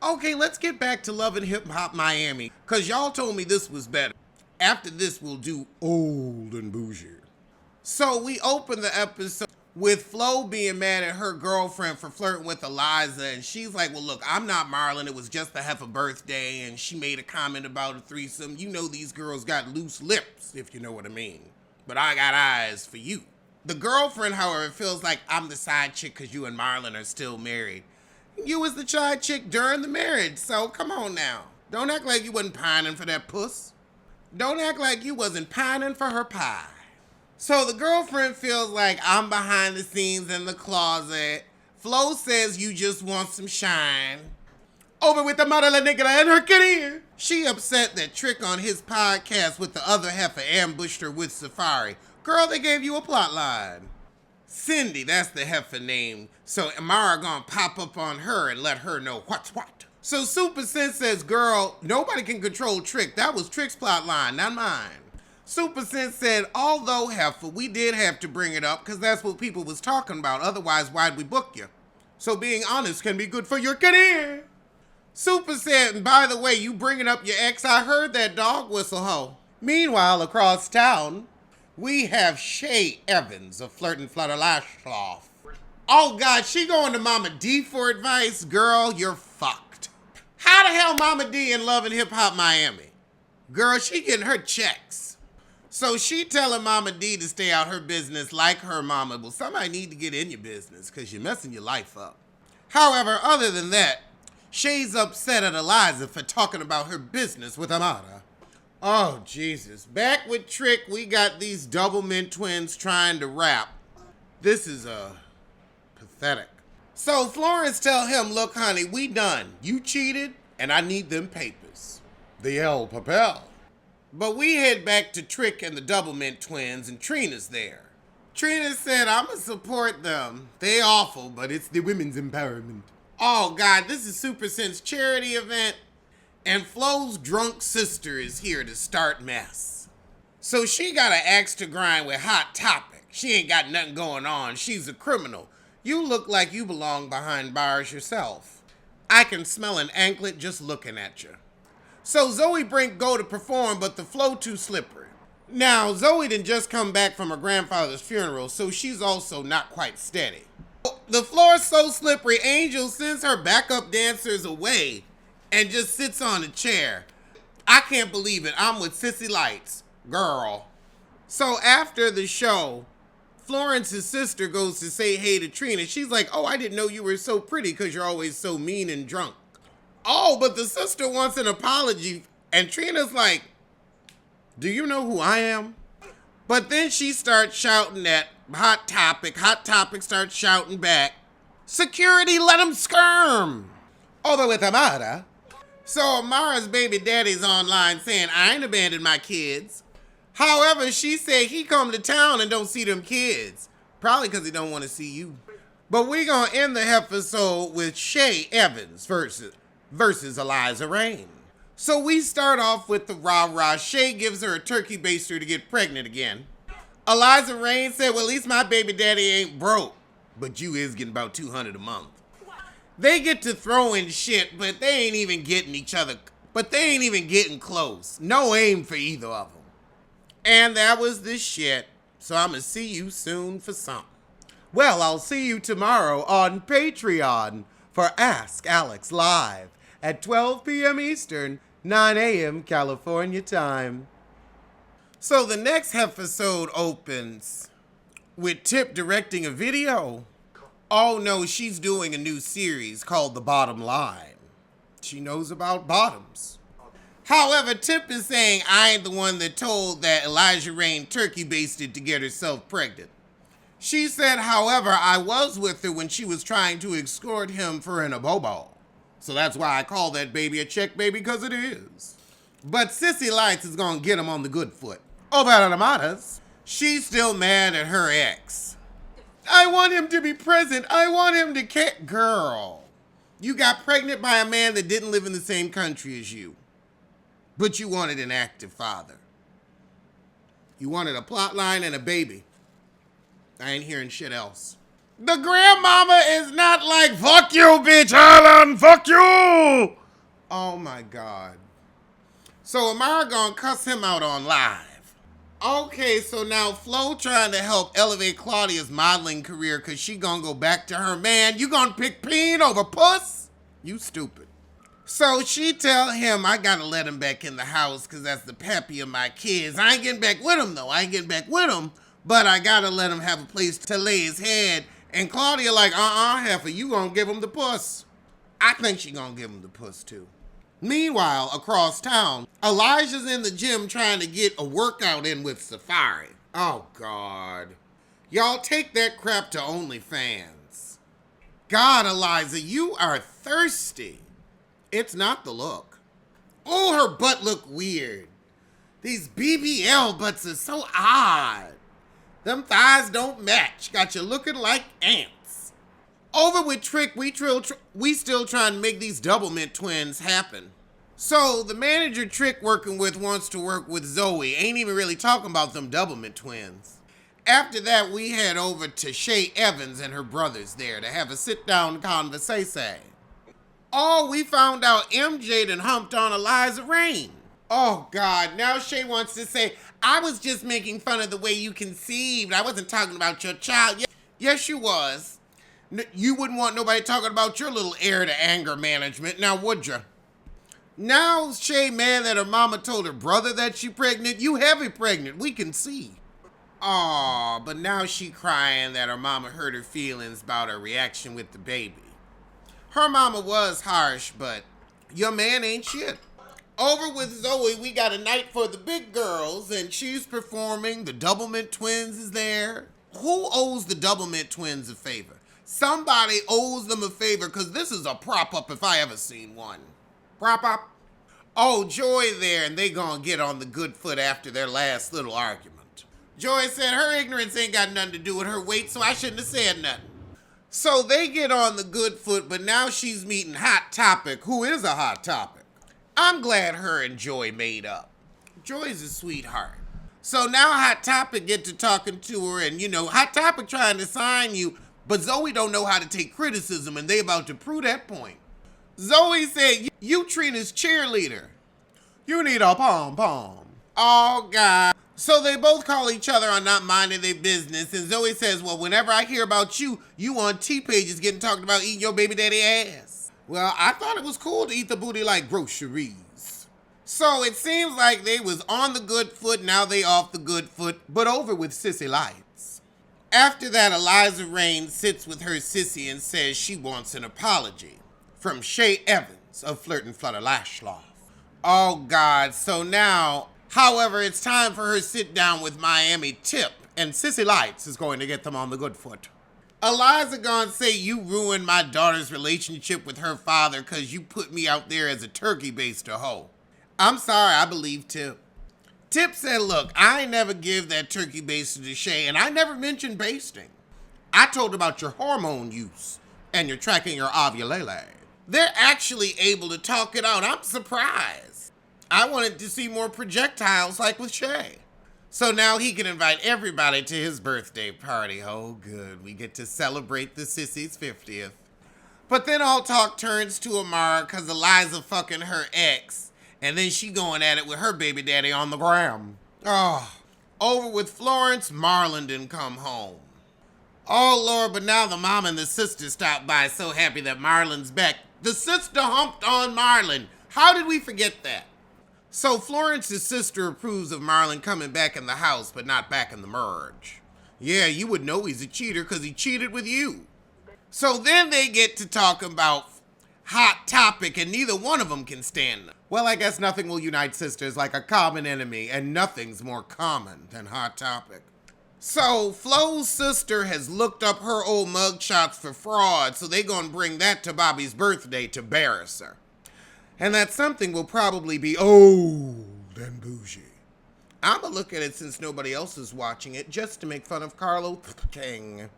Okay, let's get back to Love and Hip Hop Miami, because y'all told me this was better. After this, we'll do Old and Bougie. So we open the episode with Flo being mad at her girlfriend for flirting with Eliza, and she's like, well, look, I'm not Marlon. It was just a heifer birthday, and she made a comment about a threesome. You know these girls got loose lips, if you know what I mean. But I got eyes for you. The girlfriend, however, feels like I'm the side chick because you and Marlon are still married. You was the side chick during the marriage, so come on now. Don't act like you wasn't pining for that puss. Don't act like you wasn't pining for her pie. So the girlfriend feels like I'm behind the scenes in the closet. Flo says you just want some shine. Over with the mother nigga and her career. She upset that Trick on his podcast with the other heifer ambushed her with Safari. Girl, they gave you a plot line. Cindy, that's the heifer name. So Amara gonna pop up on her and let her know what's what. So Super Sense says, girl, nobody can control Trick. That was Trick's plot line, not mine. Super Sense said, although heifer, we did have to bring it up because that's what people was talking about. Otherwise, why'd we book you? So being honest can be good for your career. Super said, and by the way, you bringing up your ex, I heard that dog whistle hoe. Meanwhile, across town, we have Shay Evans of Flirtin' Flutter Lashcloth. Oh God, she going to Mama D for advice? Girl, you're fucked. How the hell Mama D in Love and Hip Hop Miami? Girl, she getting her checks. So she telling Mama D to stay out her business like her mama. Well, somebody need to get in your business because you're messing your life up. However, other than that, Shay's upset at Eliza for talking about her business with Amara. Oh, Jesus. Back with Trick, we got these double mint twins trying to rap. This is, pathetic. So Florence tell him, look, honey, we done. You cheated, and I need them papers. The El Papel. But we head back to Trick and the double mint twins, and Trina's there. Trina said, I'ma support them. They awful, but it's the women's empowerment. Oh, God, this is Super Sense charity event. And Flo's drunk sister is here to start mess. So she got an axe to grind with Hot Topic. She ain't got nothing going on. She's a criminal. You look like you belong behind bars yourself. I can smell an anklet just looking at you. So Zoe Brink go to perform, but the flow too slippery. Now, Zoe didn't just come back from her grandfather's funeral, so she's also not quite steady. The floor's so slippery, Angel sends her backup dancers away and just sits on a chair. I can't believe it. I'm with Sissy Lights. Girl. So after the show, Florence's sister goes to say hey to Trina. She's like, oh, I didn't know you were so pretty because you're always so mean and drunk. Oh, but the sister wants an apology. And Trina's like, do you know who I am? But then she starts shouting at Hot Topic. Hot Topic starts shouting back, security, let him skirm. Over with Amara. So Amara's baby daddy's online saying, I ain't abandoned my kids. However, she said he come to town and don't see them kids. Probably because he don't want to see you. But we gonna end the episode with Shay Evans versus Eliza Rain. So we start off with the rah-rah. Shay gives her a turkey baster to get pregnant again. Eliza Rain said, well, at least my baby daddy ain't broke. But you is getting about $200 a month. They get to throwing shit, but they ain't even getting each other. But they ain't even getting close. No aim for either of them. And that was the shit. So I'm going to see you soon for something. Well, I'll see you tomorrow on Patreon for Ask Alex Live at 12 p.m. Eastern, 9 a.m. California time. So the next episode opens with Tip directing a video. Oh no, she's doing a new series called The Bottom Line. She knows about bottoms. However, Tip is saying I ain't the one that told that Elijah Rain turkey basted to get herself pregnant. She said, however, I was with her when she was trying to escort him for an abobo. So that's why I call that baby a check baby, because it is. But Sissy Lights is gonna get him on the good foot. Over at Amada's, she's still mad at her ex. I want him to be present. I want him to care. Girl, you got pregnant by a man that didn't live in the same country as you. But you wanted an active father. You wanted a plot line and a baby. I ain't hearing shit else. The grandmama is not like, fuck you, bitch, Alan, fuck you. Oh my God. So Amara gonna cuss him out on live. Okay, so now Flo trying to help elevate Claudia's modeling career because she gonna go back to her man. You gonna pick peen over puss? You stupid. So she tell him, I gotta let him back in the house because that's the pappy of my kids. I ain't getting back with him though. I ain't getting back with him, but I gotta let him have a place to lay his head. And Claudia like, heifer, you gonna give him the puss. I think she gonna give him the puss too. Meanwhile, across town, Elijah's in the gym trying to get a workout in with Safari. Oh, God. Y'all take that crap to OnlyFans. God, Eliza, you are thirsty. It's not the look. Oh, her butt look weird. These BBL butts are so odd. Them thighs don't match. Got you looking like ants. Over with Trick, we still trying to make these double mint twins happen. So the manager Trick working with wants to work with Zoe. Ain't even really talking about them double mint twins. After that, we head over to Shay Evans and her brothers there to have a sit-down conversation. Oh, we found out MJ done humped on Eliza Rain. Oh, God. Now Shay wants to say, I was just making fun of the way you conceived. I wasn't talking about your child. Yes, you was. You wouldn't want nobody talking about your little heir to anger management, now would ya? Now Shay mad that her mama told her brother that she pregnant. You heavy pregnant, we can see. Aw, but now she crying that her mama hurt her feelings about her reaction with the baby. Her mama was harsh, but your man ain't shit. Over with Zoe, we got a night for the big girls, and she's performing. The Doublemint twins is there. Who owes the Doublemint twins a favor? Somebody owes them a favor, because this is a prop-up if I ever seen one. Prop-up? Oh, Joy there, and they gonna get on the good foot after their last little argument. Joy said her ignorance ain't got nothing to do with her weight, so I shouldn't have said nothing. So they get on the good foot, but now she's meeting Hot Topic, who is a hot topic. I'm glad her and Joy made up. Joy's a sweetheart. So now Hot Topic get to talking to her, and Hot Topic trying to sign you, but Zoe don't know how to take criticism, and they about to prove that point. Zoe said, you Trina's cheerleader. You need a pom-pom. Oh, God. So they both call each other on not minding their business, and Zoe says, well, whenever I hear about you, you on T-pages getting talked about eating your baby daddy ass. Well, I thought it was cool to eat the booty like groceries. So it seems like they was on the good foot, now they off the good foot, but over with Sissy Lights. After that, Eliza Rain sits with her sissy and says she wants an apology from Shay Evans of Flirt and Flutter Lashloff. Oh, God. So now, however, it's time for her sit down with Miami Tip, and Sissy Lights is going to get them on the good foot. Eliza gonna say you ruined my daughter's relationship with her father because you put me out there as a turkey baster hoe. I'm sorry, I believe Tip. Tip said, look, I ain't never give that turkey baster to Shay, and I never mentioned basting. I told about your hormone use, and you're tracking your ovulation. They're actually able to talk it out. I'm surprised. I wanted to see more projectiles like with Shay. So now he can invite everybody to his birthday party. Oh, good. We get to celebrate the sissy's 50th. But then all talk turns to Amara because Eliza fucking her ex. And then she going at it with her baby daddy on the gram. Oh, over with Florence, Marlon didn't come home. Oh, Lord, but now the mom and the sister stopped by, so happy that Marlon's back. The sister humped on Marlon. How did we forget that? So Florence's sister approves of Marlon coming back in the house, but not back in the merge. Yeah, you would know he's a cheater because he cheated with you. So then they get to talk about Hot Topic, and neither one of them can stand them. Well, I guess nothing will unite sisters like a common enemy, and nothing's more common than Hot Topic. So Flo's sister has looked up her old mugshots for fraud, so they gonna bring that to Bobby's birthday to embarrass her. And that something will probably be old and bougie. I'ma look at it since nobody else is watching it, just to make fun of Carlo King.